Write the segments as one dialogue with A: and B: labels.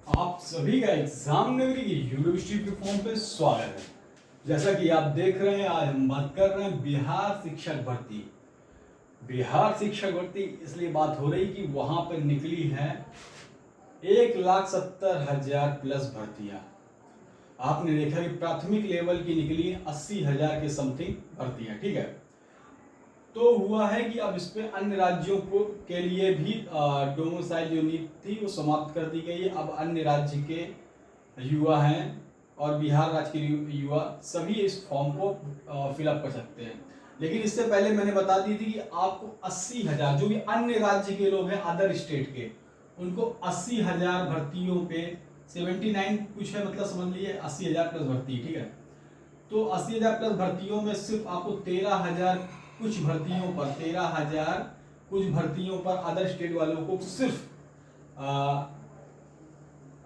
A: आप सभी का एग्जाम नगरी की यूनिवर्सिटी प्लेटफॉर्म पे स्वागत है। जैसा कि आप देख रहे हैं, आज हम बात कर रहे हैं बिहार शिक्षक भर्ती। बिहार शिक्षक भर्ती इसलिए बात हो रही कि वहां पर निकली है 1,70,000 प्लस भर्तियां। आपने देखा कि प्राथमिक लेवल की निकली 80,000 के समथिंग भर्तियां, ठीक है। तो हुआ है कि अब इस पे अन्य राज्यों को के लिए भी डोमिसाइल जो नीति थी वो समाप्त कर दी गई है। अब अन्य राज्य के युवा हैं और बिहार राज्य के युवा सभी इस फॉर्म को फिलअप कर सकते हैं। लेकिन इससे पहले मैंने बता दी थी कि आपको 80,000 जो भी अन्य राज्य के लोग हैं, अदर स्टेट के, उनको 80,000 भर्तियों पे 79 कुछ है, मतलब समझ लीजिए 80,000 प्लस भर्ती, ठीक है। तो 80,000 प्लस भर्तियों में सिर्फ आपको 13,000 कुछ भर्तियों पर 13,000 कुछ भर्तियों पर अदर स्टेट वालों को सिर्फ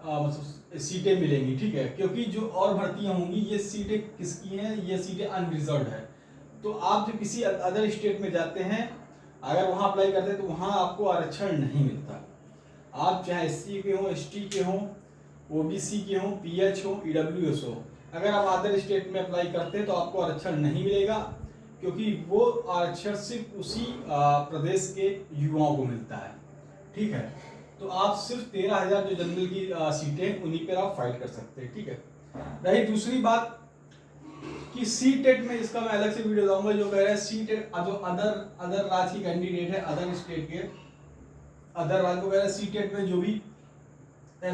A: मतलब सीटें मिलेंगी, ठीक है। क्योंकि जो और भर्तियां होंगी ये सीटें किसकी हैं, ये सीटें अनरिजर्व है। तो आप जब किसी अदर स्टेट में जाते हैं, अगर वहां अप्लाई करते हैं तो वहां आपको आरक्षण नहीं मिलता। आप चाहे SC के हो, ST के हो, OBC के हो, PH हो, EWS हो, अगर आप अदर स्टेट में अप्लाई करते हैं तो आपको आरक्षण नहीं मिलेगा, क्योंकि वो आरक्षण सिर्फ उसी प्रदेश के युवाओं को मिलता है, ठीक है। तो आप सिर्फ 13,000 जो जनरल की सीटें उन्हीं पर आप फाइट कर सकते हैं, ठीक है। रही दूसरी बात कि CTET में, इसका मैं अलग से वीडियो दूंगा, जो कह रहे हैं CTET जो अदर राज्य के कैंडिडेट है, अदर स्टेट के अदर राज्य को कह रहे हैं CTET में जो भी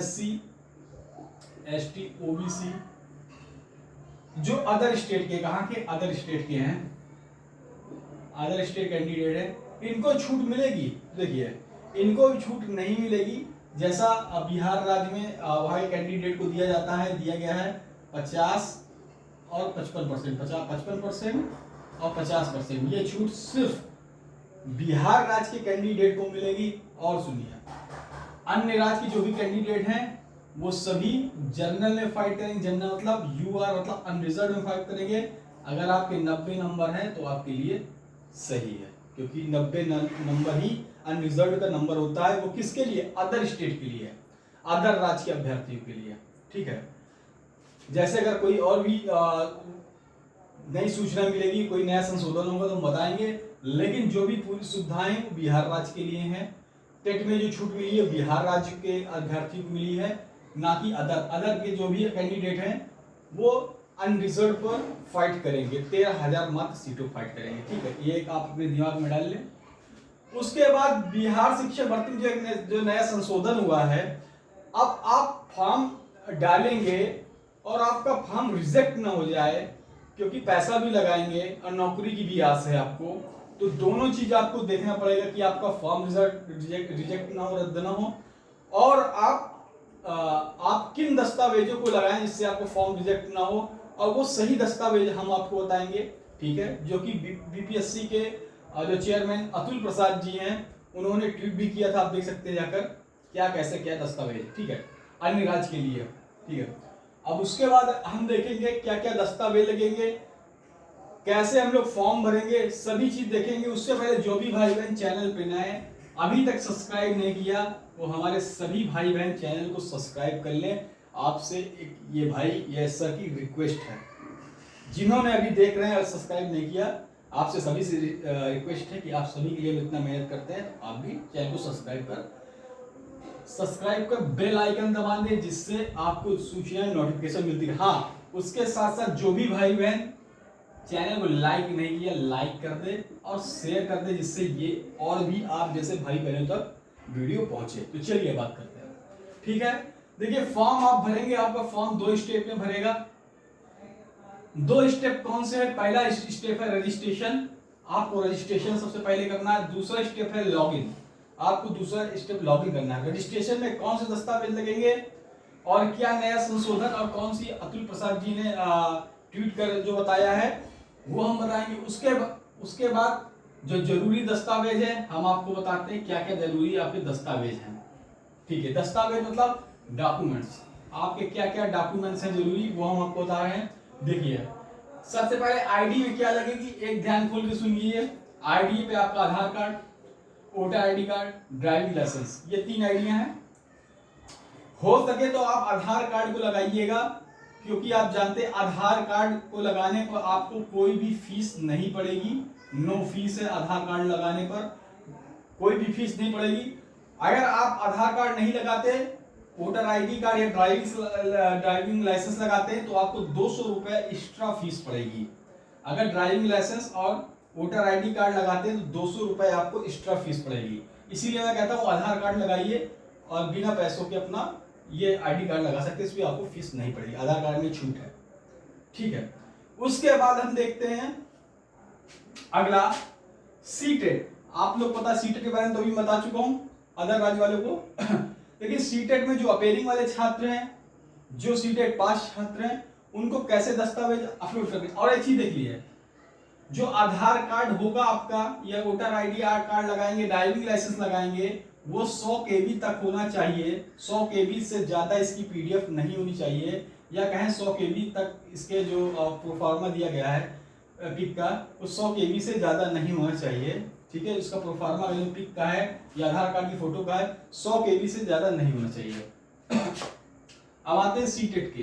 A: SC ST OBC जो अदर स्टेट के, कहाँ के, अदर स्टेट के हैं, अदर स्टेट कैंडिडेट है, इनको छूट मिलेगी। देखिए, इनको भी छूट नहीं मिलेगी। जैसा बिहार राज्य में वहाँ के कैंडिडेट को दिया जाता है, दिया गया है 50 और 55%, 55% और 50%, ये छूट सिर्फ बिहार राज्य के कैंडिडेट को मिलेगी। और सुनिए, अन्य राज्य के जो भी कैंडिडेट हैं वो सभी जनरल में फाइट करेंगे। जनरल मतलब UR मतलब अनरिजर्व में फाइट करेंगे। अगर आपके 90 नंबर हैं तो आपके लिए सही है, क्योंकि 90 नंबर ही अनरिजर्व का नंबर होता है। वो किसके लिए? अदर स्टेट के लिए, अदर राज्य के अभ्यर्थियों के लिए, ठीक है। जैसे अगर कोई और भी नई सूचना मिलेगी, कोई नया संशोधन होगा तो हम बताएंगे। लेकिन जो भी पूरी सुविधाएं वो बिहार राज्य के लिए हैं। टेट में जो छूट मिली है बिहार राज्य के अभ्यर्थियों को मिली है, ना कि अदर के जो भी कैंडिडेट हैं वो अनरिजर्व पर फाइट करेंगे। 13,000 मात्र सीटों फाइट करेंगे, ठीक है। ये एक आप अपने दिमाग में डाल लें। उसके बाद बिहार शिक्षक भर्ती जो नया संशोधन हुआ है, अब आप फॉर्म डालेंगे और आपका फॉर्म रिजेक्ट ना हो जाए, क्योंकि पैसा भी लगाएंगे और नौकरी की भी आस है आपको, तो दोनों चीज आपको देखना पड़ेगा कि आपका फॉर्म रिजेक्ट ना हो, रद्द ना हो, और आप किन दस्तावेजों को लगाएं जिससे आपको फॉर्म रिजेक्ट ना हो, और वो सही दस्तावेज हम आपको बताएंगे, ठीक है। जो कि BPSC के जो चेयरमैन अतुल प्रसाद जी हैं, उन्होंने ट्वीट भी किया था, आप देख सकते हैं जाकर, क्या कैसे क्या दस्तावेज, ठीक है, अन्य राज्य के लिए, ठीक है। अब उसके बाद हम देखेंगे क्या क्या दस्तावेज लगेंगे, कैसे हम लोग फॉर्म भरेंगे, सभी चीज देखेंगे। उससे पहले जो भी भाई बहन चैनल पे नए अभी तक सब्सक्राइब नहीं किया, वो हमारे सभी भाई बहन चैनल को सब्सक्राइब कर लें। आपसे एक ये भाई ये सर की रिक्वेस्ट है, जिन्होंने अभी देख रहे हैं और सब्सक्राइब नहीं किया, आपसे सभी से रिक्वेस्ट है कि आप सभी के लिए इतना मेहनत करते हैं, तो आप भी चैनल को सब्सक्राइब कर बेल आइकन दबा दें, जिससे आपको सूचनाएं नोटिफिकेशन मिलती है। हाँ, उसके साथ साथ जो भी भाई बहन चैनल को लाइक नहीं किया, लाइक कर दे और शेयर कर दे, जिससे ये और भी आप जैसे भाई बहनों तक वीडियो पहुंचे। तो चलिए बात करते हैं, ठीक है। देखिए, फॉर्म आप भरेंगे, आपका फॉर्म 2 स्टेप में भरेगा। 2 स्टेप कौन से है? पहला स्टेप है रजिस्ट्रेशन, आपको रजिस्ट्रेशन सबसे पहले करना है। दूसरा स्टेप है लॉगिन, आपको दूसरा स्टेप लॉगिन करना है। रजिस्ट्रेशन में कौन से दस्तावेज लगेंगे और क्या नया संशोधन और कौन सी अतुल प्रसाद जी ने ट्वीट कर जो बताया है वो हम बताएंगे। उसके बाद जो जरूरी दस्तावेज है हम आपको बताते हैं क्या क्या जरूरी आपके दस्तावेज हैं, ठीक है। दस्तावेज मतलब डॉक्यूमेंट्स, आपके क्या क्या डॉक्यूमेंट्स हैं जरूरी, वो हम आपको बता रहे हैं। देखिए, सबसे पहले आईडी में क्या लगेगी, एक ध्यान खोल के सुनिए। आईडी पे आपका Aadhaar card, voter ID card, driving licence, ये 3 आईडियां हैं। हो सके तो आप आधार कार्ड को लगाइएगा, क्योंकि आप जानते हैं आधार कार्ड को लगाने पर आपको कोई भी फीस नहीं पड़ेगी। नो फीस है आधार कार्ड लगाने पर, कोई भी फीस नहीं पड़ेगी। अगर आप आधार कार्ड नहीं लगाते, वोटर आईडी कार्ड या ड्राइविंग लाइसेंस लगाते हैं तो आपको 200 रुपए एक्स्ट्रा फीस पड़ेगी। अगर ड्राइविंग लाइसेंस और वोटर आईडी कार्ड लगाते हैं तो 200 रुपए आपको एक्स्ट्रा फीस पड़ेगी। इसीलिए मैं कहता हूँ आधार कार्ड लगाइए और बिना पैसों के अपना ये आईडी कार्ड लगा सकते हैं, इसमें आपको फीस नहीं पड़ेगी, आधार कार्ड में छूट है। ठीक है, उसके बाद हम देखते हैं अगला सीटेट। आप लोग पता सीटेट के बारे में तो भी बता चुका हूं अदर राज्य वालों को। लेकिन सीटेट में जो अपेयरिंग वाले छात्र हैं, जो सीटेट पास छात्र हैं, उनको कैसे दस्तावेज अपलोड करने। और एक चीज देख लीजिए, जो आधार कार्ड होगा आपका या वोटर आईडी कार्ड लगाएंगे, ड्राइविंग लाइसेंस लगाएंगे, वो 100 KB तक होना चाहिए। 100 KB से ज्यादा इसकी PDF नहीं होनी चाहिए, या कहें 100 KB तक इसके जो प्रोफार्मा दिया गया है पिक का, वो 100 KB से ज्यादा नहीं होना चाहिए। ठीक है, इसका प्रोफार्मा जो पिक का है या आधार कार्ड की फोटो का है, 100 KB से ज्यादा नहीं होना चाहिए। अब आते हैं सीटेट के।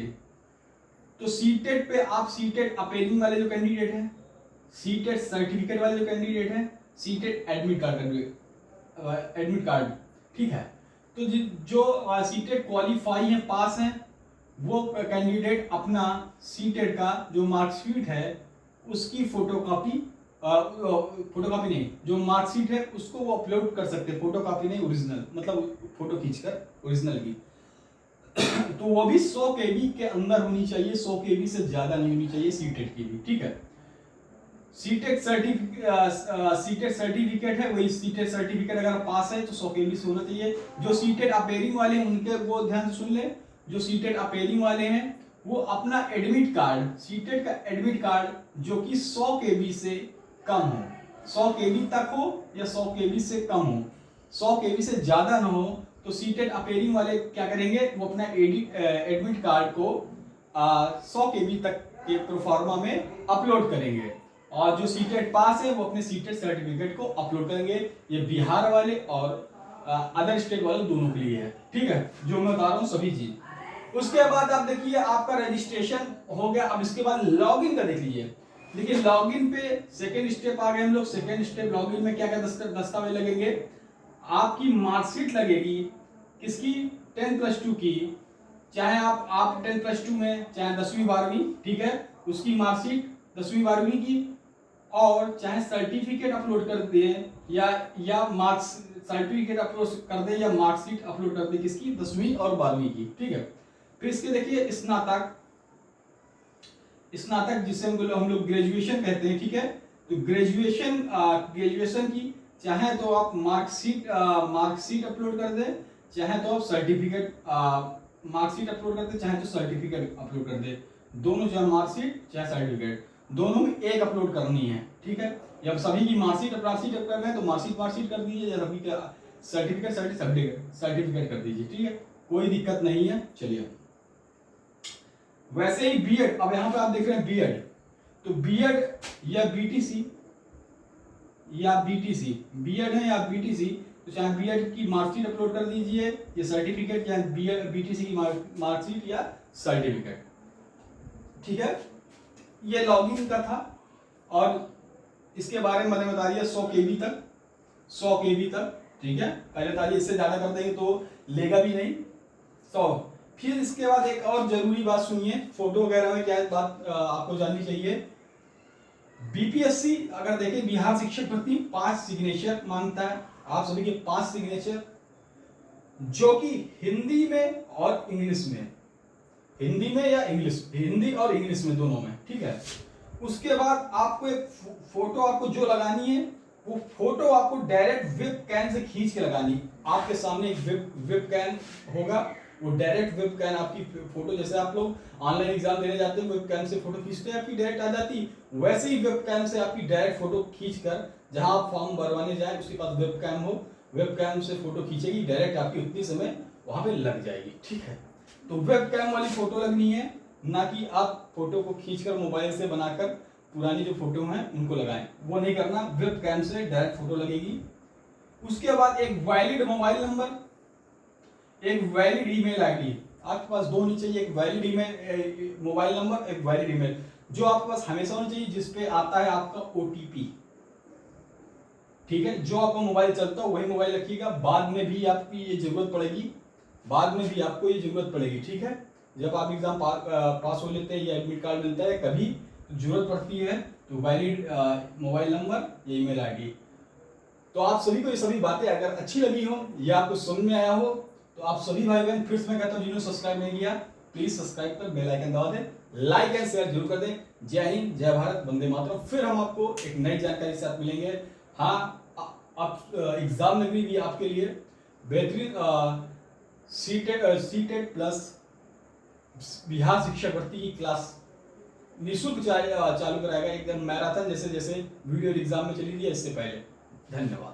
A: तो सीटेट पे आप सीटेट अपेयरिंग वाले जो कैंडिडेट हैं, सीटेट सर्टिफिकेट वाले जो कैंडिडेट हैं, सीटेट एडमिट कार्ड, ठीक है। तो जो सीटेट क्वालिफाई है, पास हैं, वो कैंडिडेट अपना सीटेट का जो मार्कशीट है उसकी फोटोकॉपी नहीं, जो मार्कशीट है उसको वो अपलोड कर सकते हैं, फोटोकॉपी नहीं, ओरिजिनल, मतलब फोटो खींचकर ओरिजिनल की। तो वो भी 100 KB के अंदर होनी चाहिए, 100 KB से ज्यादा नहीं होनी चाहिए सीटेट की भी। ठीक है, सीटेट सर्टिफिकेट है, वही सीटेट सर्टिफिकेट अगर पास है तो 100 KB से होना चाहिए। जो सीटेट अपेयरिंग वाले हैं उनके वो ध्यान से सुन ले, जो सीटेट अपेयरिंग वाले हैं वो अपना एडमिट कार्ड, सीटेट का एडमिट कार्ड जो कि 100 KB से कम हो, 100 KB तक हो या 100 KB से कम हो, 100 KB से ज्यादा ना हो, तो सीटेट अपेयरिंग वाले क्या करेंगे, वो अपना एडमिट कार्ड को 100 KB तक के प्रोफार्मा में अपलोड करेंगे। और जो सीटेट पास है वो अपने सीटेट सर्टिफिकेट को अपलोड करेंगे। ये बिहार वाले और अदर स्टेट वाले दोनों के लिए है। ठीक है, जो मैं बता रहा हूँ सभी चीज। उसके बाद आप देखिए आपका रजिस्ट्रेशन हो गया। अब इसके बाद लॉगिन का देख लीजिए। देखिए लॉगिन पे सेकेंड स्टेप आ गए हम लोग। सेकेंड स्टेप लॉगिन में क्या क्या दस्तावेज लगेंगे, आपकी मार्कशीट लगेगी, किसकी, 10+2 की, चाहे आप 10+2 में, चाहे 10वीं 12वीं, ठीक है, उसकी मार्कशीट 10वीं 12वीं की, और चाहे सर्टिफिकेट अपलोड कर दे या मार्क्स सर्टिफिकेट अपलोड कर दे या मार्कशीट अपलोड कर दे, किसकी, 10वीं और 12वीं की। ठीक है, फिर इसके देखिए स्नातक जिसे हम लोग ग्रेजुएशन कहते हैं। ठीक है, तो ग्रेजुएशन की चाहे तो आप मार्कशीट अपलोड कर दे, चाहे तो आप सर्टिफिकेट मार्कशीट अपलोड कर दे, चाहे तो सर्टिफिकेट अपलोड कर दे। दोनों, चाहे मार्कशीट चाहे सर्टिफिकेट, दोनों में एक अपलोड करनी है। ठीक है, जब सभी की मार्कशीट कर रहे हैं तो मार्कशीट कर दीजिए, या सभी का सर्टिफिकेट कर दीजिए। ठीक है, कोई दिक्कत नहीं है। चलिए, वैसे ही बीएड, अब यहां पे आप देख रहे हैं बीएड, तो बीएड या बीटीसी बीएड है या बीटीसी, तो चाहे बीएड की मार्कशीट अपलोड कर दीजिए या सर्टिफिकेट, या बीटीसी की मार्कशीट या सर्टिफिकेट। ठीक है, ये लॉगिन का था। और इसके बारे में मैंने बता दिया 100 KB तक, 100 KB तक। ठीक है, पहले बता दिया, इससे ज्यादा कर देंगे तो लेगा भी नहीं 100। फिर इसके बाद एक और जरूरी बात सुनिए, फोटो वगैरह में क्या बात आपको जाननी चाहिए। बीपीएससी अगर देखें, बिहार शिक्षक भर्ती 5 सिग्नेचर मांगता है, आप सभी के 5 सिग्नेचर, जो कि हिंदी में और इंग्लिश में, हिंदी और इंग्लिश में, दोनों में। ठीक है, उसके बाद आपको एक फोटो आपको जो लगानी है, वो फोटो आपको डायरेक्ट वेब कैम से खींच के लगानी। आपके सामने एक वेब कैम होगा, वो डायरेक्ट वेब कैम आपकी फोटो, जैसे आप लोग ऑनलाइन एग्जाम देने जाते हैं, वेब कैम से फोटो खींचते हैं, आपकी डायरेक्ट आ जाती, वैसे ही वेब कैम से आपकी डायरेक्ट फोटो खींचकर जहां आप फॉर्म भरवाने जाए उसके पास वेब कैम हो, वेब कैम से फोटो खींचेगी, डायरेक्ट आपकी उतनी समय वहां पे लग जाएगी। ठीक है, तो वेब कैम वाली फोटो लगनी है, ना कि आप फोटो को खींचकर मोबाइल से बनाकर पुरानी जो फोटो हैं उनको लगाएं, वो नहीं करना, वेब कैम से डायरेक्ट फोटो लगेगी। उसके बाद एक वैलिड मोबाइल नंबर, एक वैलिड ईमेल आईडी आपके पास दो होनी चाहिए, एक वैलिड ईमेल मोबाइल नंबर, एक वैलिड ईमेल जो आपके पास हमेशा होना चाहिए, जिसपे आता है आपका ओटीपी। ठीक है, जो आपका मोबाइल चलता हो वही मोबाइल रखिएगा, बाद में भी आपकी ये जरूरत पड़ेगी, बाद में भी आपको ये जरूरत पड़ेगी। ठीक है, जब आप एग्जाम पास हो लेते हैं या एडमिट कार्ड मिलता है कभी तो जरूरत पड़ती है, तो वैलिड मोबाइल नंबर या ईमेल आईडी। तो आप सभी को ये सभी बातें अगर अच्छी लगी हो या आपको समझ में आया हो तो आप सभी भाई बहन, फिर से मैं कहता हूँ जिन्होंने सब्सक्राइब नहीं किया प्लीज सब्सक्राइब कर बेल आइकन दबा दें, लाइक एंड शेयर जरूर कर दें। जय हिंद, जय भारत, वंदे मातरम। फिर हम आपको एक नई जानकारी के साथ मिलेंगे। हाँ, अब एग्जाम में भी आपके लिए बेहतरीन सीटेट प्लस बिहार शिक्षक भर्ती की क्लास निःशुल्क चालू कराएगा, एकदम मैराथन जैसे जैसे वीडियो एग्जाम में चली थी इससे पहले। धन्यवाद।